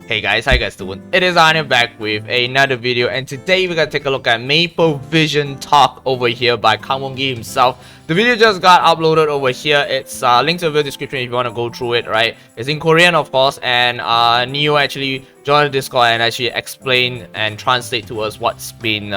Hey guys, how you guys doing? It is Arnie back with another video, and today we're gonna take a look at Maple Vision Talk over here by Kang Won-gi himself. The video just got uploaded over here. It's linked to the video description if you want to go through it, right? It's in Korean, of course, and Neo actually joined the Discord and actually explain and translate to us what's been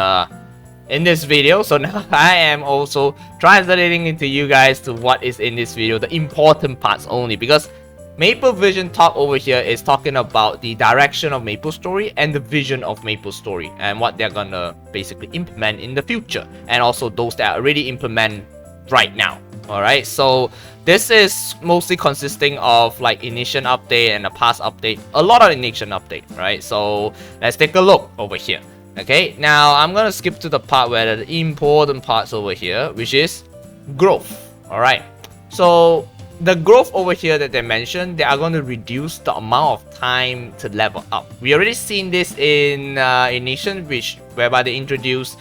in this video. So now I am also translating into you guys to what is in this video, the important parts only, because Maple Vision Talk over here is talking about the direction of Maple Story and the vision of Maple Story and what they're gonna basically implement in the future, and also those that already implement right now. Alright, so this is mostly consisting of like Initial update and a past update, a lot of Initial update, right? So let's take a look over here. Okay, now I'm gonna skip to the part where the important parts over here, which is growth. Alright, so the growth over here that they mentioned, they are going to reduce the amount of time to level up. We already seen this in Initial, whereby they introduced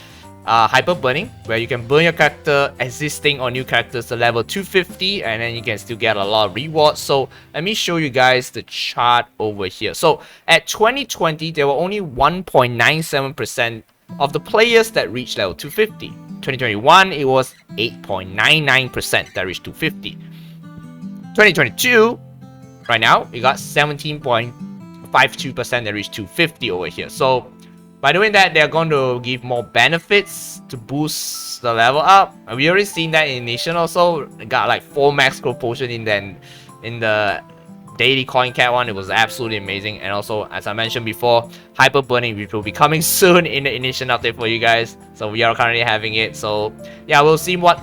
hyper burning, where you can burn your character, existing or new characters to level 250, and then you can still get a lot of rewards. So let me show you guys the chart over here. So at 2020, there were only 1.97% of the players that reached level 250. 2021, it was 8.99% that reached 250. 2022, right now, we got 17.52% that reached 250 over here. So by doing that, they're going to give more benefits to boost the level up. And we already seen that in Initial also. It got like 4 max growth potion in the daily coin cat one. It was absolutely amazing. And also, as I mentioned before, hyper burning, which will be coming soon in the Initial update for you guys. So we are currently having it. So yeah, we'll see what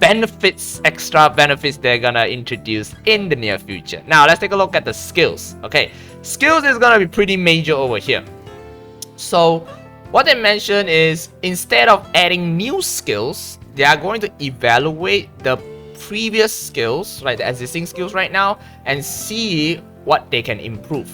extra benefits they're gonna introduce in the near future. Now let's take a look at the skills. Okay, skills is gonna be pretty major over here. So what they mentioned is, instead of adding new skills, they are going to evaluate the previous skills, like the existing skills right now, and see what they can improve,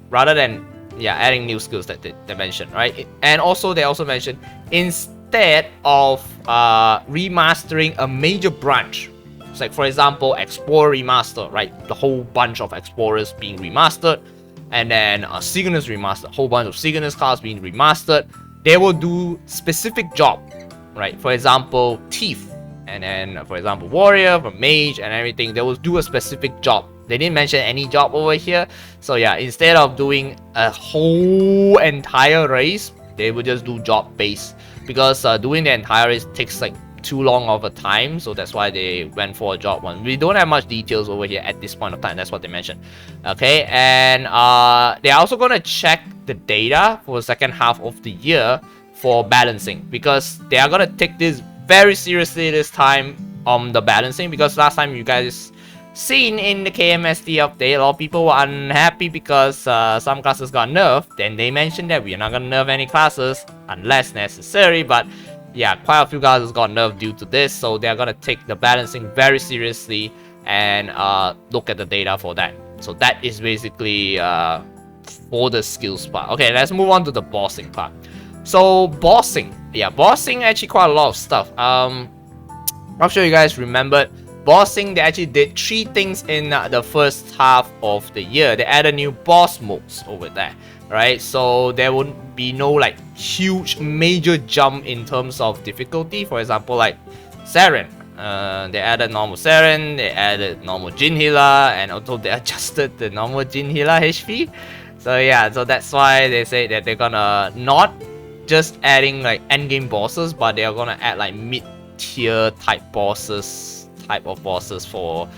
rather than adding new skills that they mentioned, right? And also they also mentioned, instead of remastering a major branch, it's like for example Explorer Remaster, right? The whole bunch of Explorers being remastered, and then Cygnus Remaster, a whole bunch of Cygnus cards being remastered. They will do specific job, right? For example, Thief, and then for example Warrior, for Mage and everything, they will do a specific job. They didn't mention any job over here. So yeah, instead of doing a whole entire race, they will just do job based, because doing the entire race takes like too long of a time. So that's why they went for a job one. We don't have much details over here at this point of time. That's what they mentioned. Okay, and they're also gonna check the data for the second half of the year for balancing, because they are gonna take this very seriously this time on the balancing. Because last time you guys seen in the KMSD update, a lot of people were unhappy because some classes got nerfed. Then they mentioned that we are not gonna nerf any classes unless necessary, but yeah, quite a few classes got nerfed due to this. So they're gonna take the balancing very seriously and look at the data for that. So that is basically for the skills part. Okay, let's move on to the bossing part. So bossing, bossing actually quite a lot of stuff. I'm sure you guys remembered bossing. They actually did 3 things in the first half of the year. They added new boss modes over there, right? So there won't be no like huge major jump in terms of difficulty. For example, like Saren, they added normal Saren, they added normal Jinhila, and also they adjusted the normal Jinhila HP. So yeah, so that's why they say that they're gonna not just adding like endgame bosses, but they are gonna add like mid-tier type of bosses for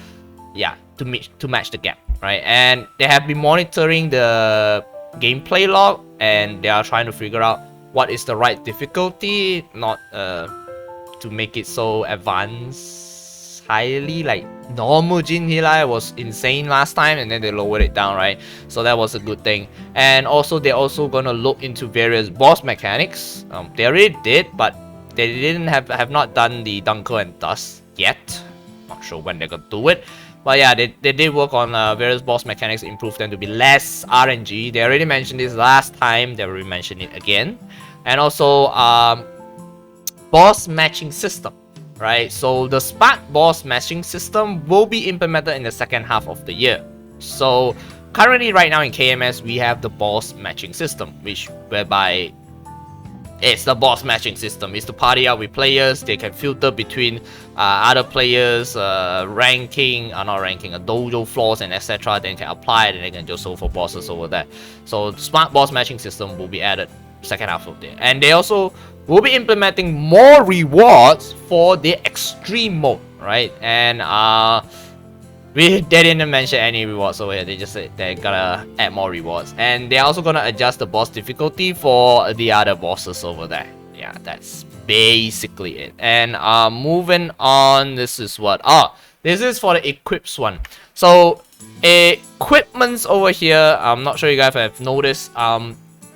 to match the gap, right? And they have been monitoring the gameplay log, and they are trying to figure out what is the right difficulty, not to make it so advanced highly. Like normal Jinhila was insane last time, and then they lowered it down, right? So that was a good thing. And also they're also gonna look into various boss mechanics. They already did, but they didn't have not done the Dunker and Dust yet. Not sure when they're gonna do it, but yeah, they did work on various boss mechanics, improve them to be less RNG. They already mentioned this last time, they will mention it again. And also boss matching system, right? So the Spark boss matching system will be implemented in the second half of the year. So currently right now in KMS we have the boss matching system, which whereby it's the boss matching system. It's to party out with players. They can filter between other players, ranking, not ranking, dojo floors and etc. Then can apply it and they can just go for bosses over there. So smart boss matching system will be added second half of the year. And they also will be implementing more rewards for the extreme mode, right? And they didn't mention any rewards over here. They just said they're gonna add more rewards. And they're also gonna adjust the boss difficulty for the other bosses over there. Yeah, that's basically it. And moving on, this is what? This is for the equips one. So equipments over here, I'm not sure you guys have noticed.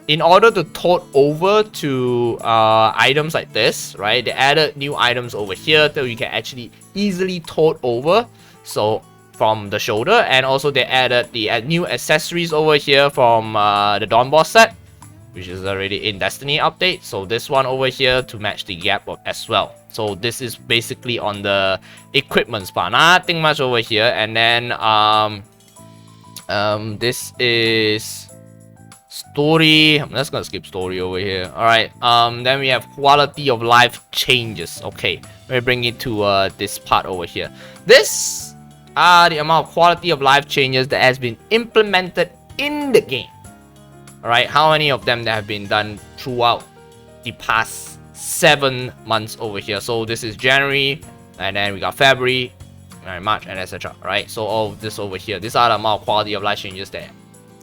In order to tote over to items like this, right? They added new items over here that you can actually easily tote over. So from the shoulder, and also they added the new accessories over here from the Dawn Boss set, which is already in Destiny update. So this one over here to match the gap as well. So this is basically on the equipment part, nothing much over here. And then this is story. I'm just gonna skip story over here. All right, then we have quality of life changes. Okay, let me bring it to this part over here. This the amount of quality of life changes that has been implemented in the game. Alright, how many of them that have been done throughout the past 7 months over here? So this is January, and then we got February, March, and etc. Right, so all of this over here, these are the amount of quality of life changes that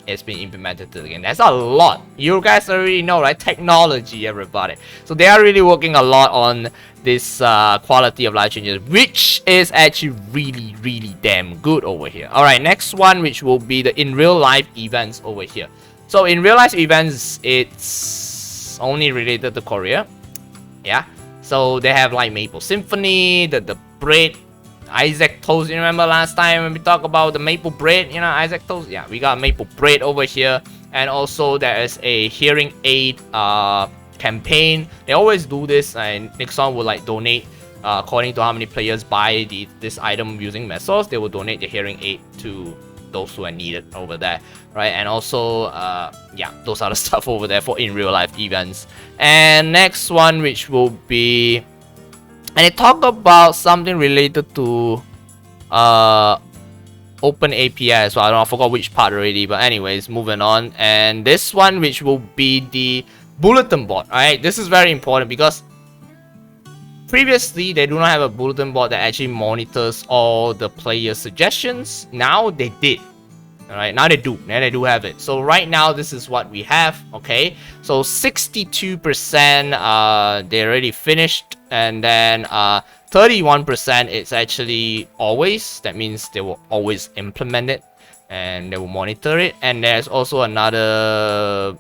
has been implemented to the game. That's a lot. You guys already know, right? Technology, everybody. So they are really working a lot on this quality of life changes, which is actually really damn good over here. All right, next one, which will be the in real life events over here. So in real life events, it's only related to Korea. Yeah. So they have like Maple Symphony, the bread, Isaac Toast. You remember last time when we talked about the maple bread, you know, Isaac Toast? Yeah, we got maple bread over here. And also there is a hearing aid campaign. They always do this, and Nixon will like donate according to how many players buy this item using Mesos. They will donate the hearing aid to those who are needed over there, right? And also yeah, those are the stuff over there for in real life events. And next one, which will be, and it talked about something related to Open API as well. I don't know, I forgot which part already, but anyways, moving on. And this one, which will be the bulletin board. Alright, this is very important because previously they do not have a bulletin board that actually monitors all the player suggestions. Now they did. Alright, now they do have it. So right now this is what we have. Okay, so 62% they already finished, and then 31% it's actually always. That means they will always implement it and they will monitor it. And there's also another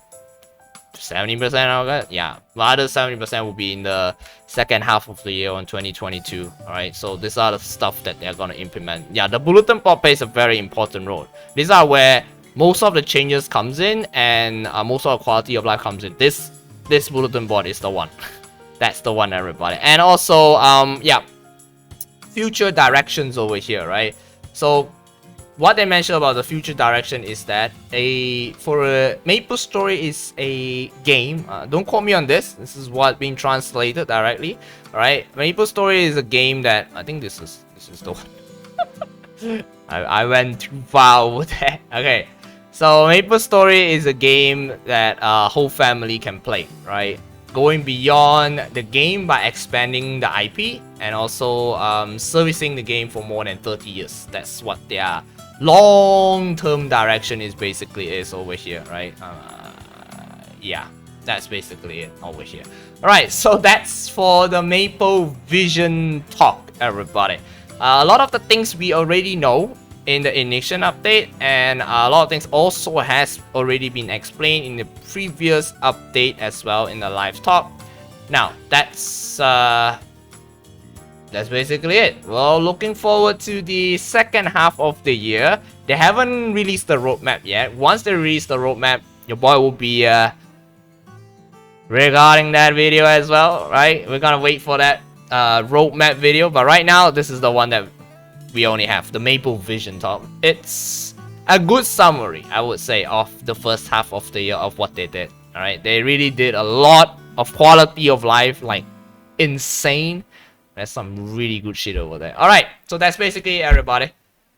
70% of that. Yeah, the other 70% will be in the second half of the year on 2022. Alright, so these are the stuff that they're gonna implement. Yeah, the bulletin board plays a very important role. These are where most of the changes comes in, and most of the quality of life comes in. This bulletin board is the one. That's the one, everybody. And also yeah, future directions over here, right? So what they mentioned about the future direction is that Maple Story is a game. Don't quote me on this. This is what being translated directly. All right, Maple Story is a game that I think this is the one. I went too far over there. Okay, so Maple Story is a game that whole family can play, right? Going beyond the game by expanding the IP and also servicing the game for more than 30 years. That's what their long-term direction is over here, right? Yeah, that's basically it over here. Alright, so that's for the Maple Vision talk, everybody. A lot of the things we already know in the Ignition update, and a lot of things also has already been explained in the previous update as well in the live talk. Now, that's basically it. Well, looking forward to the second half of the year. They haven't released the roadmap yet. Once they release the roadmap, your boy will be regarding that video as well, right? We're gonna wait for that roadmap video, but right now this is the one that we only have, the Maple Vision talk. It's a good summary, I would say, of the first half of the year of what they did. All right, they really did a lot of quality of life, like insane. There's some really good shit over there. All right, so that's basically everybody.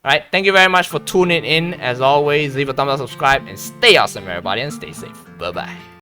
All right, thank you very much for tuning in. As always, leave a thumbs up, subscribe, and stay awesome, everybody, and stay safe. Bye bye.